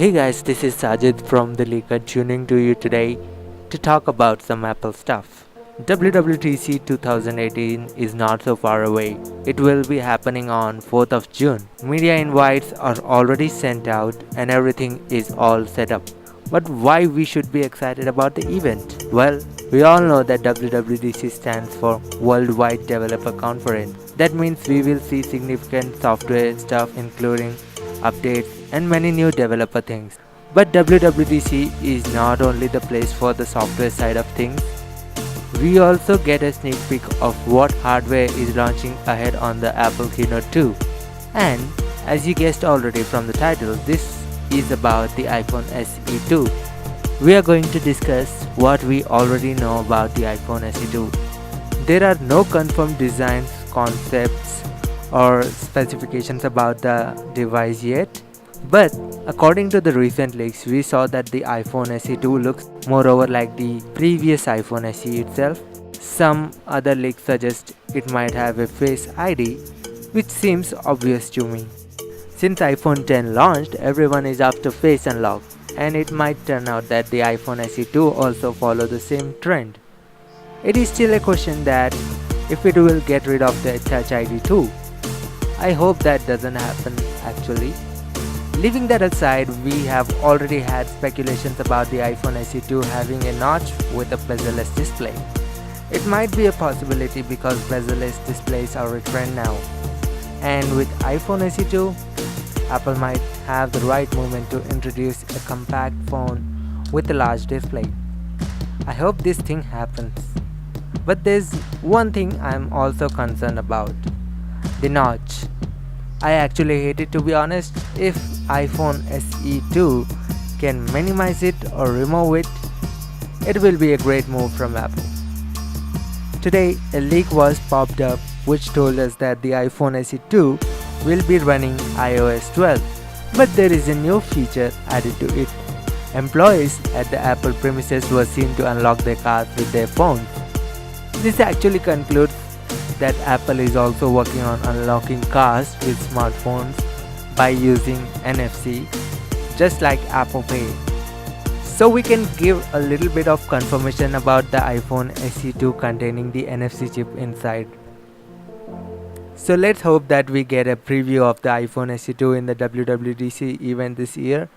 Hey guys, this is Sajid from the Leaker tuning to you today to talk about some Apple stuff. WWDC 2018 is not so far away. It will be happening on 4th of June. Media invites are already sent out and everything is all set up. But why we should be excited about the event? Well, we all know that WWDC stands for Worldwide Developer Conference. That means we will see significant software stuff including updates and many new developer things. But WWDC is not only the place for the software side of things. We also get a sneak peek of what hardware is launching ahead on the Apple Keynote 2. And as you guessed already from the title, this is about the iPhone SE 2. We are going to discuss what we already know about the iPhone SE 2. There are no confirmed designs, concepts, or specifications about the device yet. But according to the recent leaks, we saw that the iPhone SE 2 looks moreover like the previous iPhone SE itself. Some other leaks suggest it might have a Face ID, which seems obvious to me. Since iPhone 10 launched, everyone is after Face Unlock, and it might turn out that the iPhone SE 2 also follow the same trend. It is still a question that if it will get rid of the Touch ID too. I hope that doesn't happen actually. Leaving that aside, we have already had speculations about the iPhone SE 2 having a notch with a bezel-less display. It might be a possibility because bezel-less displays are a trend now. And with iPhone SE 2, Apple might have the right moment to introduce a compact phone with a large display. I hope this thing happens. But there's one thing I'm also concerned about. The notch. I actually hate it, to be honest. If iPhone SE 2 can minimize it or remove it, it will be a great move from Apple. Today, a leak was popped up which told us that the iPhone SE 2 will be running iOS 12, but there is a new feature added to it. Employees at the Apple premises were seen to unlock their cars with their phones. This actually concludes that Apple is also working on unlocking cars with smartphones by using NFC, just like Apple Pay. So we can give a little bit of confirmation about the iPhone SE 2 containing the NFC chip inside. So let's hope that we get a preview of the iPhone SE 2 in the WWDC event this year.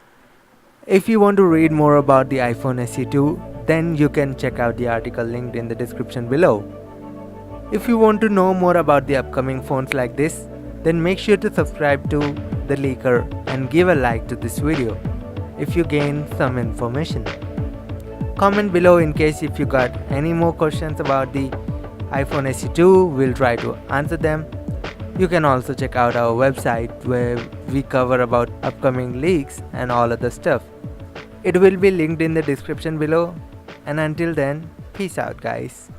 If you want to read more about the iPhone SE 2, then you can check out the article linked in the description below. If you want to know more about the upcoming phones like this, then make sure to subscribe to The Leaker and give a like to this video if you gain some information. Comment below in case if you got any more questions about the iPhone SE 2, we'll try to answer them. You can also check out our website where we cover about upcoming leaks and all other stuff. It will be linked in the description below, and until then, peace out guys.